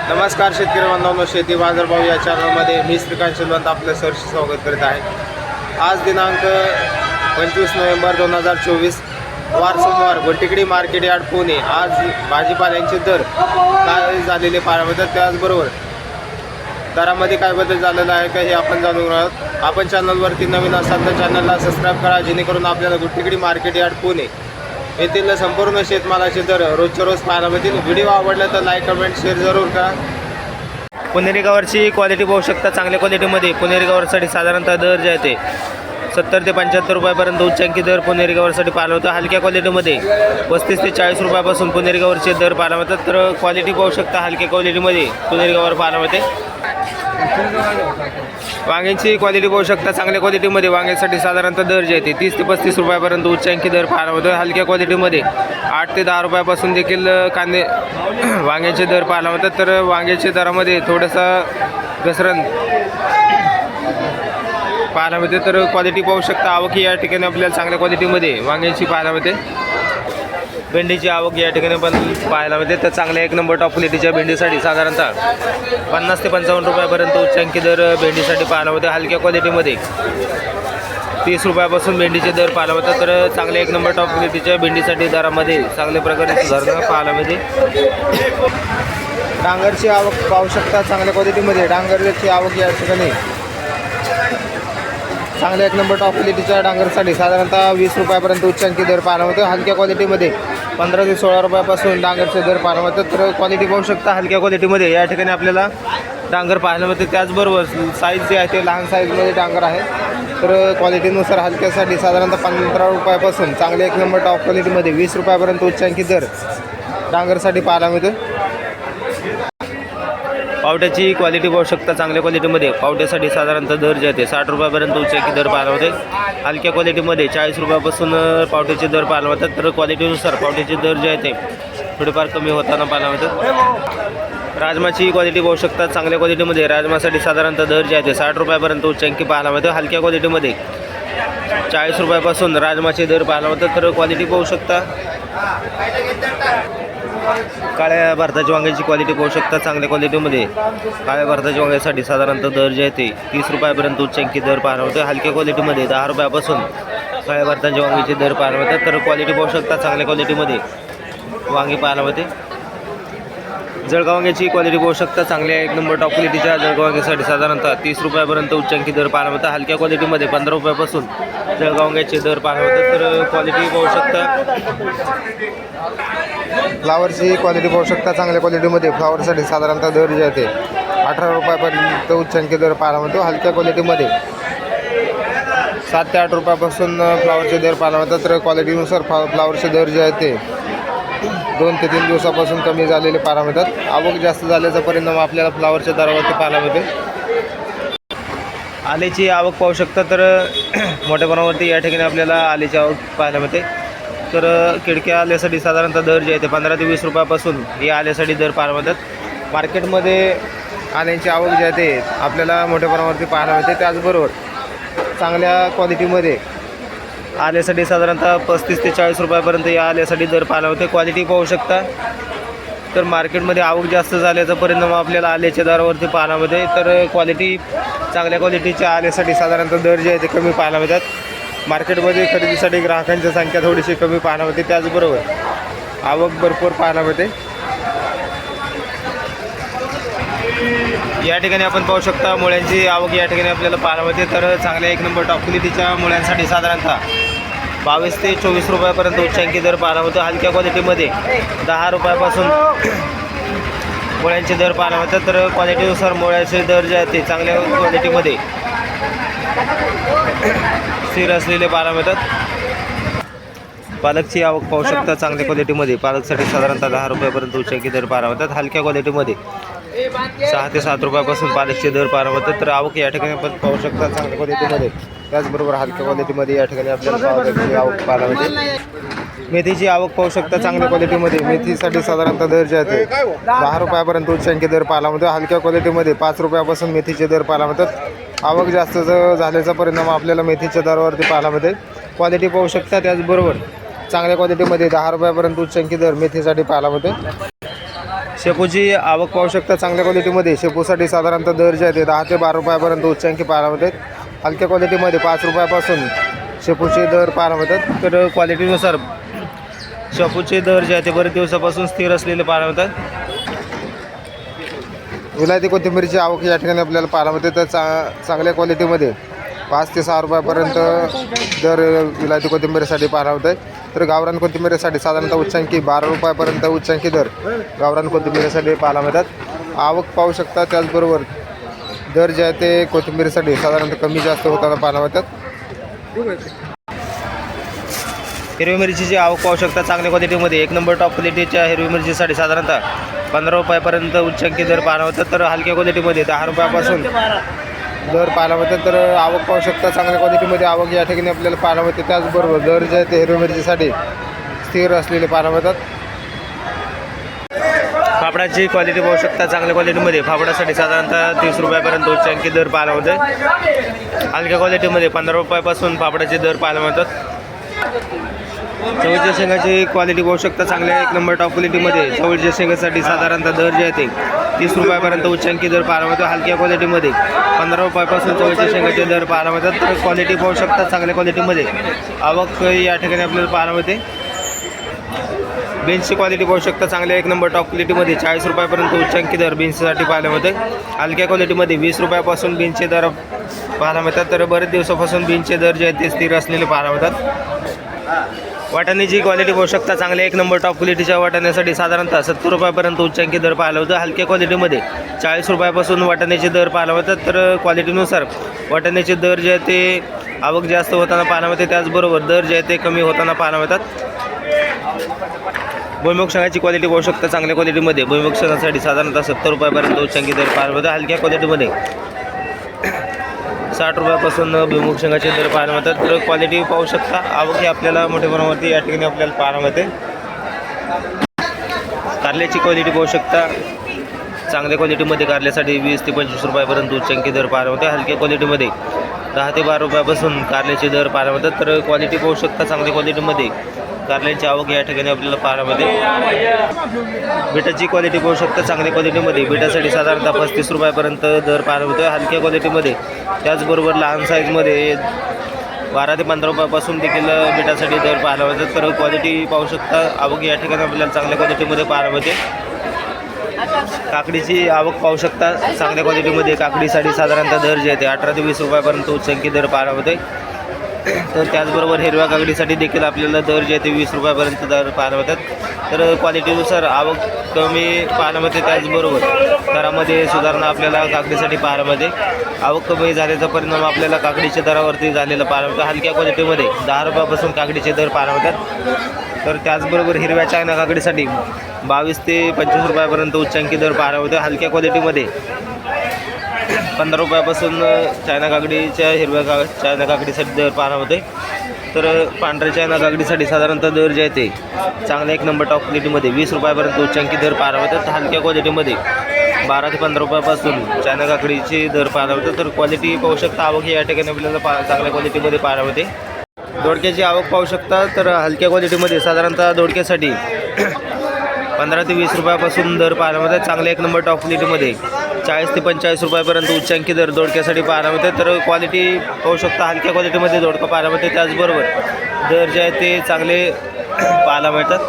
नमस्कार शेतकरी बांधवांनो, शेती बाजारभाव या चॅनलमध्ये मी श्रीकांत शिलवंत आपलं सहर्ष स्वागत करीत आहे। आज दिनांक 25 नोव्हेंबर 2024 वार सोमवार घोटिकडी मार्केट यार्ड पुणे। आज भाजीपाल्यांचे दर काय झालेले पाहायला मिळतात, त्याचबरोबर दरामध्ये काय बदल झालेला आहे का हे आपण जाणून घेणार आहोत। आपण चॅनलवरती नवीन असाल तर चॅनलला सबस्क्राईब करा, जेणेकरून आपल्याला घोटिकडी मार्केट यार्ड पुणे येथील संपूर्ण शेतमालाचे दर रोजच्या रोज पाहायला मिळतील। व्हिडिओ आवडला तर लाईक कमेंट शेअर जरूर करा। पुणेरी गवारची क्वालिटी पाहू शकता, चांगल्या क्वालिटीमध्ये पुणेरी गवारसाठी साधारणतः दर जे आहे ते 70 ते 75 रुपयापर्यंत उच्चांकी दर पुणेरी गवारसाठी पाहायला होतं। हलक्या क्वालिटीमध्ये 35 ते 40 रुपयापासून पुणेरी गवारचे दर पाहायला मिळतात। तर क्वालिटी पाहू शकता, हलक्या क्वालिटीमध्ये पुणेरी गवार पाहायला मिळते। वांग्यांची क्वालिटी पाहू शकता, चांगल्या क्वालिटीमध्ये वांग्यासाठी साधारणतः दर जे आहे ते 30 ते 35 रुपयापर्यंत उच्चांकी दर पाहायला मिळतो। हलक्या क्वालिटीमध्ये 8 ते 10 रुपयापासून देखील कांदे वांग्याचे दर पाहायला मिळतात। तर वांग्याच्या दरामध्ये थोडासा घसरण पाहायला मिळते। तर क्वालिटी पाहू शकता, आवक या ठिकाणी आपल्याला चांगल्या क्वालिटीमध्ये वांग्याची पाहायला मिळते। भेंडीची आवक या ठिकाणी पण पाहायला मिळते। तर चांगल्या 1 नंबर टॉप क्वालिटीच्या भेंडीसाठी साधारणतः 50 ते 55 रुपयापर्यंत उच्चांकी दर भेंडीसाठी पाहायला मिळते। हलक्या क्वालिटीमध्ये 30 रुपयापासून भेंडीचे दर पाहायला मिळतात। तर चांगल्या 1 नंबर टॉप क्वालिटीच्या भेंडीसाठी दरामध्ये चांगल्या प्रकारे सुधारणा पाहायला मिळते। डांगरची आवक पाहू शकता, चांगल्या क्वालिटीमध्ये डांगरची आवक या ठिकाणी चांगल्या 1 नंबर टॉप क्वालिटीच्या डांगरसाठी साधारणतः 20 रुपयापर्यंत उच्चांकी दर पाहायला मिळतो। हलक्या क्वालिटीमध्ये 15 ते 16 रुपयापासून डांगरचे दर पाहायला मिळतात। तर क्वालिटी पाहू शकता, हलक्या क्वालिटीमध्ये या ठिकाणी आपल्याला डांगर पाहायला मिळते। त्याचबरोबर साईज जे आहे ते लहान साईजमध्ये डांगर आहे। तर क्वालिटीनुसार हलक्यासाठी साधारणतः 15 रुपयापासून चांगल्या 1 नंबर टॉप क्वालिटीमध्ये 20 रुपयापर्यंत उच्चांकी दर डांगरसाठी पाहायला मिळतो। पावट्याची क्वालिटी पाहू शकता, चांगल्या क्वालिटीमध्ये पावट्यासाठी साधारणतः दर जे आहे ते 60 रुपयापर्यंत उच्चांकी दर पाहायला होते। हलक्या क्वालिटीमध्ये 40 रुपयापासून पावट्याचे दर पाहायला होतात। तर क्वालिटीनुसार पावट्याचे दर जे आहे ते थोडेफार कमी होताना पाहायला होतात। राजमाची क्वालिटी पाहू शकता, चांगल्या क्वालिटीमध्ये राजमासाठी साधारणतः दर जे आहे ते 60 रुपयापर्यंत उच्चांकी पाहायला मिळते। हलक्या क्वालिटीमध्ये 40 रुपयापासून राजमाचे दर पाहायला होतात। तर क्वालिटी पाहू शकता, काळ्या भारताची वांग्याची क्वालिटी पाहू शकता, चांगल्या क्वालिटीमध्ये काळ्या भारताच्या वांग्यासाठी साधारणतः दर जे आहे ते 30 रुपयापर्यंत उच्चांकी दर पाहायला होते। हलक्या क्वालिटीमध्ये 10 रुपयापासून काळ्या भारताच्या वांग्याचे दर पाहायला मिळतात। तर क्वालिटी पाहू शकता, चांगल्या क्वालिटीमध्ये वांगी पाहायला मिळते। जळगाव वांग्याची क्वालिटी पाहू शकता, चांगल्या 1 नंबर टॉप क्वालिटीच्या जळगाव वांग्यासाठी साधारणतः 30 रुपयापर्यंत उच्चांकी दर पाहायला मिळतात। हलक्या क्वालिटीमध्ये 15 रुपयापासून जळगाव वांग्याचे दर पाहायला मिळतात। तर क्वालिटी पाहू शकता, फ्लावरची क्वालिटी पाहू शकता, चांगल्या क्वालिटीमध्ये फ्लावरसाठी साधारणतः दर जे आहे ते 18 रुपयापर्यंत उच्चांकी दर पाहायला मिळतो। हलक्या क्वालिटीमध्ये 7 ते 8 रुपयापासून फ्लावरचे दर पाहायला मिळतात। तर क्वालिटीनुसार फ्लावरचे दर जे आहे ते 2 ते 3 दिवसापासून कमी झालेले पाहायला मिळतात। आवक जास्त झाल्याचा परिणाम आपल्याला फ्लावरच्या दरावरती पाहायला मिळते। आलेची आवक पाहू शकता, तर मोठ्या प्रमाणावरती या ठिकाणी आपल्याला आलेची आवक पाहायला मिळते। तर खिडक्या आल्यासाठी साधारणतः दर जे आहे ते 15 ते 20 रुपयापासून हे आल्यासाठी दर पाहायला मिळतात। मार्केटमध्ये आल्याची आवक जे आहे ते आपल्याला मोठ्या प्रमाणावरती पाहायला मिळते। त्याचबरोबर चांगल्या क्वालिटीमध्ये आल्यासाठी साधारणतः 35 ते 40 रुपयापर्यंत या आल्यासाठी दर पाहायला मिळते। क्वालिटी पाहू शकता, तर मार्केटमध्ये आवक जास्त झाल्याचा परिणाम आपल्याला आल्याच्या दरावरती पाहायला मिळते। तर क्वालिटी चांगल्या क्वालिटीच्या आल्यासाठी साधारणतः दर जे आहे ते कमी पाहायला मिळतात। मार्केटमध्ये खरेदीसाठी ग्राहकांची संख्या थोडीशी कमी पाहायला मिळते, त्याचबरोबर आवक भरपूर पाहायला मिळते। या ठिकाणी आपण पाहू शकता, मुळ्यांची आवक या ठिकाणी आपल्याला पाहायला मिळते। तर चांगल्या 1 नंबर टॉप क्वालिटीच्या मुळ्यांसाठी साधारणतः 22 ते 24 रुपयापर्यंत उच्चांकी दर पाहायला मिळतो। हलक्या क्वालिटीमध्ये 10 रुपयापासून मुळ्यांचे दर पाहायला मिळतात। तर क्वालिटीनुसार मुळ्याचे दर जे आहेत ते चांगल्या क्वालिटीमध्ये स्थिर असलेले पाहायला मिळतात। पालकची आवक पाहू शकता, चांगल्या क्वालिटीमध्ये पालकसाठी साधारणतः 10 रुपयापर्यंत उच्चांकी दर पाहायला मिळतात। हलक्या क्वालिटीमध्ये 6 ते 7 रुपयापासून पालकचे दर पाहायला मिळतात। तर आवक या ठिकाणी आपण पाहू शकता, चांगल्या क्वालिटीमध्ये त्याचबरोबर हलक्या क्वालिटीमध्ये या ठिकाणी आपल्याला पालकची आवक पाहायला मिळते। मेथीची आवक पाहू शकता, चांगल्या क्वालिटीमध्ये मेथीसाठी साधारणतः दर जे आहे ते 10 रुपयापर्यंत उच्चांकी दर पाहायला मिळतो। हलक्या क्वालिटीमध्ये 5 रुपयापासून मेथीचे दर पाहायला मिळतात। आवक जास्त झाल्याचा परिणाम आपल्याला मेथीच्या दरावरती पाहायला मिळते। क्वालिटी पाहू शकता, त्याचबरोबर चांगल्या क्वालिटीमध्ये 10 रुपयापर्यंत उच्चांकी दर मेथीसाठी पाहायला मिळते। शेपूची आवक पाहू शकता चांगल्या क्वालिटीमध्ये. शेपूसाठी साधारणतः दर जे आहे ते 10 ते 12 रुपयापर्यंत उच्चांकी पाहायला मिळतात. हलक्या क्वालिटीमध्ये 5 रुपयापासून शेपूचे दर पाहायला मिळतात. तर क्वालिटीनुसार शेपूचे दर जे आहे ते बरेच दिवसापासून स्थिर असलेले पाहायला मिळतात. विलायती कोथिंबीरची आवक या ठिकाणी आपल्याला पाहायला मिळते. तर चांगल्या क्वालिटीमध्ये 5 ते 6 रुपयापर्यंत दर विलायती कोथिंबीरीसाठी पाहायला मिळत आहे. तर गावरान कोथिंबीरीसाठी साधारणतः उच्चांकी 12 रुपयापर्यंत उच्चांकी दर गावरान कोथिंबीरीसाठी पाहायला मिळतात. आवक पाहू शकता. त्याचबरोबर दर जे आहे ते कोथिंबीरीसाठी साधारणतः कमी जास्त होताना पाहायला मिळतात. हिरवी मिरचीची आवक पाहू शकता चांगल्या क्वालिटीमध्ये. 1 नंबर टॉप क्वालिटीच्या हिरवी मिरचीसाठी साधारणतः 15 रुपयापर्यंत उच्चांकी दर पाहायला मिळतात. तर हलक्या क्वालिटीमध्ये 10 रुपयापासून दर पाहायला मिळतात. तर आवक पाहू शकता चांगल्या क्वालिटीमध्ये आवक या ठिकाणी आपल्याला पाहायला मिळते. त्याचबरोबर दर जे आहे ते हिरवी मिरचीसाठी स्थिर असलेले पाहायला मिळतात. फाफडाची क्वालिटी पाहू शकता चांगल्या क्वालिटीमध्ये. फाफडासाठी साधारणतः 30 रुपयापर्यंत उच्चांकी दर पाहायला मिळते. हलक्या क्वालिटीमध्ये 15 रुपयापासून फाफडाचे दर पाहायला मिळतात. चवळीच्या शेंगाची क्वालिटी पाहू शकता चांगल्या 1 नंबर टॉप क्वालिटीमध्ये. चवळीच्या शेंगासाठी साधारणतः दर जे आहे ते 30 रुपयापर्यंत उच्चांकी दर पाहायला मिळतो. हलक्या क्वालिटीमध्ये 15 रुपयापासून चवळीच्या शेंगाचे दर पाहायला मिळतात. तर क्वालिटी पाहू शकता चांगल्या क्वालिटीमध्ये. आवक या ठिकाणी आपल्याला पाहायला मिळते. बीन्सची क्वालिटी पाहू शकता चांगल्या 1 नंबर टॉप क्वालिटीमध्ये 40 रुपयापर्यंत उच्चांकी दर बीन्ससाठी पाहायला मिळते. हलक्या क्वालिटीमध्ये 20 रुपयापासून बीन्सचे दर पाहायला मिळतात. तर बरेच दिवसापासून बीन्सचे दर जे आहेत ते स्थिर असलेले पाहायला मिळतात. वाटाण्याची क्वालिटी पाहू शकता चांगल्या 1 नंबर टॉप क्वालिटीच्या वाटाण्यासाठी साधारणतः 70 रुपयापर्यंत उच्चांकी दर पाहायला होतं. हलक्या क्वालिटीमध्ये 40 रुपयापासून वाटाण्याचे दर पाहायला मिळतात. तर क्वालिटीनुसार वाटाण्याचे दर जे आहे ते आवक जास्त होताना पाहायला मिळते. त्याचबरोबर दर जे आहे ते कमी होताना पाहायला मिळतात. भुईमुग शेंगाची क्वालिटी पाहू शकता चांगल्या क्वालिटीमध्ये. भुईमुग शेंगासाठी साधारणतः 70 रुपयापर्यंत उच्चांकी दर पाहायला मिळतात. हलक्या क्वालिटीमध्ये 60 रुपयापासून भुईमुग शेंगाचे दर पाहायला मिळतात. तर क्वालिटी पाहू शकता. आवक ही आपल्याला मोठ्या प्रमाणावरती या ठिकाणी आपल्याला पाहायला मिळते. कारल्याची क्वालिटी पाहू शकता चांगल्या क्वालिटीमध्ये. कारल्यासाठी 20 ते 25 रुपयापर्यंत उच्चांकी दर पाहायला मिळते. हलक्या क्वालिटीमध्ये 10 ते 12 रुपयापासून कारल्याचे दर पाहायला मिळतात. तर क्वालिटी पाहू शकता चांगल्या क्वालिटीमध्ये कारल्याची आवक या ठिकाणी आपल्याला पाहायला मिळते. बीटाची क्वालिटी पाहू शकता चांगल्या क्वालिटीमध्ये. बीटासाठी साधारणतः 35 रुपयापर्यंत दर पाहायला मिळतो. हलक्या क्वालिटीमध्ये त्याचबरोबर लहान साईजमध्ये 12 ते 15 रुपयापासून देखील बीटासाठी दर पाहायला मिळतात. तर क्वालिटी पाहू शकता. आवक या ठिकाणी आपल्याला चांगल्या क्वालिटीमध्ये पाहायला मिळते. काकडीची आवक पाहू शकता चांगल्या क्वालिटीमध्ये. काकडीसाठी साधारणतः दर जे आहे ते 18 ते 20 रुपयापर्यंत उच्चांकी दर पाहायला मिळते. तर त्याचबरोबर हिरव्या काकडीसाठी देखील आपल्याला दर जे आहे ते 20 रुपयापर्यंत दर पाहायला मिळतात. तर क्वालिटीनुसार आवक कमी पाहायला मिळते. त्याचबरोबर दरामध्ये सुधारणा आपल्याला काकडीसाठी पाहायला मिळते. आवक कमी झाल्याचा परिणाम आपल्याला काकडीच्या दरावरती झालेला पाहायला मिळतो. हलक्या क्वालिटीमध्ये 10 रुपयापासून काकडीचे दर पाहायला मिळतात. तर त्याचबरोबर हिरव्या चायना काकडीसाठी 22 ते 25 रुपयापर्यंत उच्चांकी दर पाहायला मिळतो. हलक्या क्वालिटीमध्ये 15 रुपयापासून चायना काकडीच्या चायना काकडीसाठी दर पाहायला होते. तर पांढऱ्या चायना काकडीसाठी साधारणतः दर जे आहे ते चांगल्या 1 नंबर टॉप क्वालिटीमध्ये 20 रुपयापर्यंत उच्चांकी दर पाहायला होतात. हलक्या क्वालिटीमध्ये 12 ते 15 रुपयापासून चायना काकडीचे दर पाहायला होतं. तर क्वालिटी पाहू शकता. आवक या ठिकाणी आपल्याला चांगल्या क्वालिटीमध्ये पाहायला होते. दोडक्याची आवक पाहू शकता. तर हलक्या क्वालिटीमध्ये साधारणतः दोडक्यासाठी 15 ते 20 रुपयापासून दर पाहायला मिळतात. चांगल्या 1 नंबर टॉप क्वालिटीमध्ये 40 ते 45 रुपयापर्यंत उच्चांकी दर दोडक्यासाठी पाहायला मिळते. तर क्वालिटी पाहू शकता. हलक्या क्वालिटीमध्ये दोडका पाहायला मिळते. त्याचबरोबर दर जे आहे ते चांगले पाहायला मिळतात.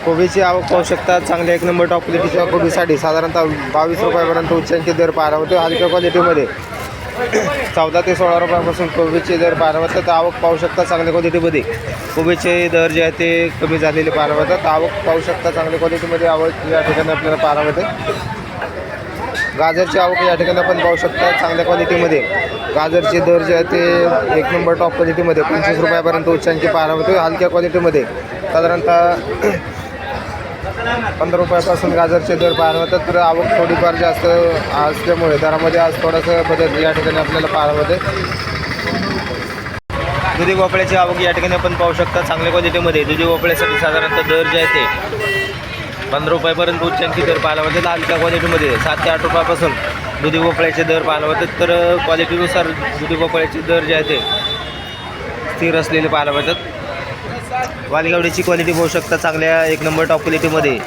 कोबीची आवक पाहू शकता. चांगल्या 1 नंबर टॉप क्वालिटीच्या कोबीसाठी साधारणतः 22 रुपयापर्यंत उच्चांकी दर पाहायला मिळते. हलक्या क्वालिटीमध्ये 14 ते 16 रुपयापासून कोबीचे दर पाहायला मिळतात. तर आवक पाहू शकता. चांगल्या क्वालिटीमध्ये कोबीचे दर जे आहे ते कमी झालेले पाहायला मिळतात. आवक पाहू शकता. चांगल्या क्वालिटीमध्ये आवक या ठिकाणी आपल्याला पाहायला मिळते. गाजरची आवक या ठिकाणी आपण पाहू शकता. चांगल्या क्वालिटीमध्ये गाजरचे दर जे आहे ते 1 नंबर टॉप क्वालिटीमध्ये 25 रुपयापर्यंत उच्चांकी पाहायला मिळतो. हलक्या क्वालिटीमध्ये साधारणतः 15 रुपयापासून गाजरचे दर पाहायला मिळतात. तर आवक थोडीफार जास्त असल्यामुळे दरामध्ये आज थोडासा बदल या ठिकाणी आपल्याला पाहायला मिळते. दुधी भोपळ्याची आवक या ठिकाणी आपण पाहू शकता. चांगल्या क्वालिटीमध्ये दुधी भोपळ्यासाठी साधारणतः दर जे आहे ते 15 रुपयापर्यंत उच्चांकी दर पाहायला मिळतात. हलक्या क्वालिटीमध्ये 7 ते 8 रुपयापासून दुधी भोपळ्याचे दर पाहायला मिळतात. तर क्वालिटीनुसार दुधी भोपळ्याचे दर जे आहे ते स्थिर असलेले पाहायला मिळतात. वालगावडीची क्वालिटी पाहू शकता. चांगल्या 1 नंबर टॉप क्वालिटीमध्ये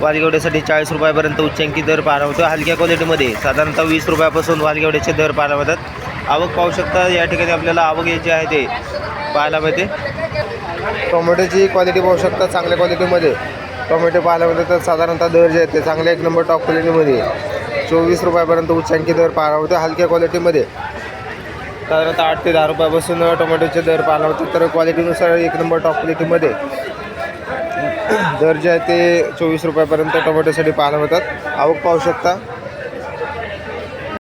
वालगेवड्यासाठी 40 रुपयापर्यंत उच्चांकी दर पाहायला होतो. हलक्या क्वालिटीमध्ये साधारणतः 20 रुपयापासून वालगेवड्याचे दर पाहायला मिळतात. आवक पाहू शकता या ठिकाणी आपल्याला आवक जी आहे ते पाहायला मिळते. टोमॅटोची क्वालिटी पाहू शकता चांगल्या क्वालिटीमध्ये टोमॅटो पाहायला मिळतात. तर साधारणतः दर जे आहेत ते चांगल्या 1 नंबर टॉप क्वालिटीमध्ये 24 रुपयापर्यंत उच्चांकी दर पाहायला होतो. हलक्या क्वालिटीमध्ये साधारणतः 8 ते 10 रुपयापासून टोमॅटोचे दर पाहायला होते. तर क्वालिटीनुसार 1 नंबर टॉप क्वालिटीमध्ये दर जे आहे ते 24 रुपयापर्यंत टोमॅटोसाठी पाहायला मिळतात. आवक पाहू शकता